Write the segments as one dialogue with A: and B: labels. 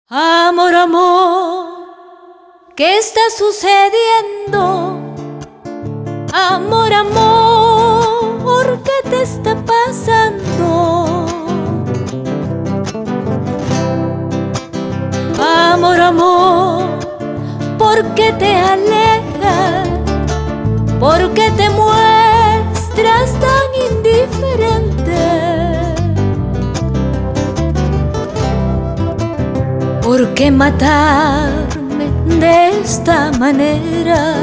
A: Amor, amor, ¿qué está sucediendo? Amor, amor, ¿qué te está pasando? Amor, amor, ¿por qué te alejas? ¿Por qué te muestras tan indiferente? ¿Por qué matarme de esta manera?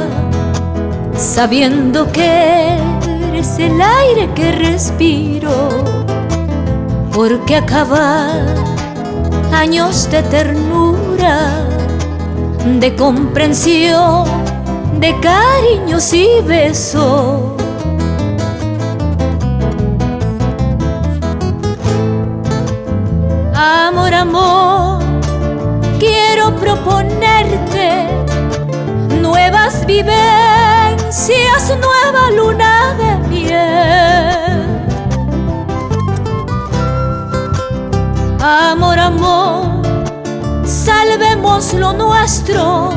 A: Sabiendo que eres el aire que respiro. ¿Por qué acabar años de ternura, de comprensión, de cariños y besos? Amor, amor, quiero proponerte nuevas vivencias, nueva luna de miel. Amor, amor, salvemos lo nuestro.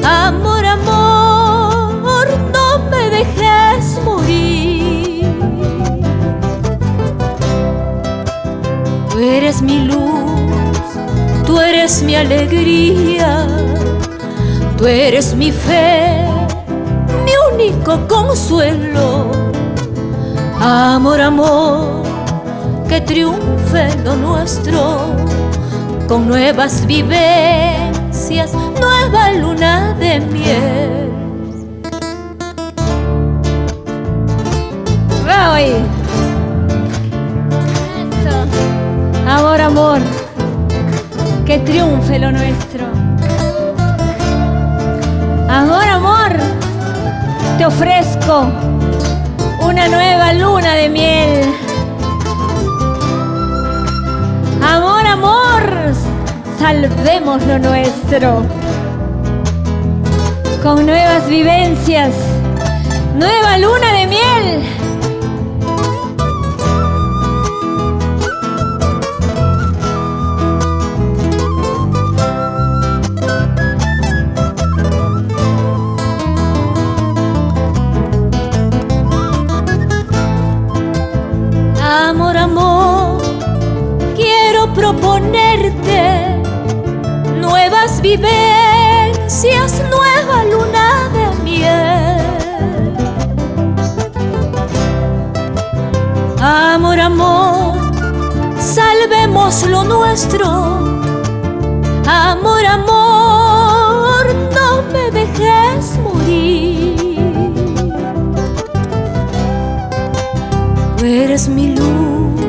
A: Amor, amor, no me dejes morir. Tú eres mi luz, tú eres mi alegría, tú eres mi fe, mi único consuelo. Amor, amor, que triunfe lo nuestro, con nuevas vivencias, nueva luna de miel.
B: ¡Ay! Eso. Amor, amor, que triunfe lo nuestro. Amor, amor, te ofrezco una nueva luna de miel. Amor, amor, salvemos lo nuestro, con nuevas vivencias, nueva luna de miel.
A: Amor, amor, quiero proponerte nuevas vivencias, nueva luna de miel. Amor, amor, salvemos lo nuestro. Amor, amor, no me dejes morir. Tú eres mi luz,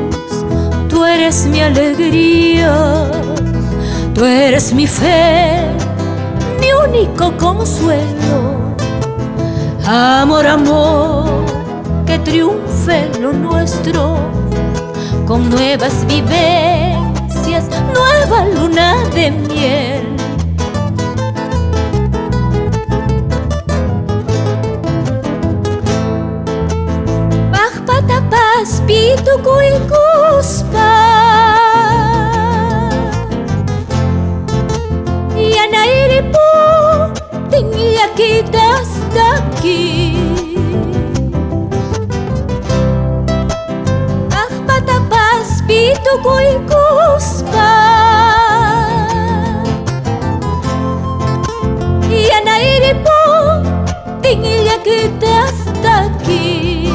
A: tú eres mi alegría, tú eres mi fe, mi único consuelo. Amor, amor, que triunfe lo nuestro, con nuevas vivencias, nueva luna de miel. Pitu kuikuspa Yanairipu tingya kita staki Patapas pitu kuikuspa Yanairipu tingya kita staki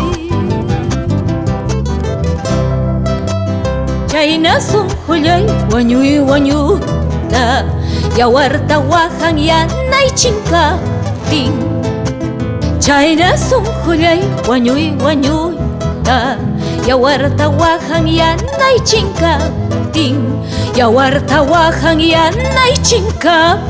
A: Chayna sun huyay wañuy wañuta yawarta wahan yanay chinkaptin. Chayna sun huyay wañuy wañuta yawarta wahan yanay chinkaptin. Yawarta wahan yanay chinkaptin.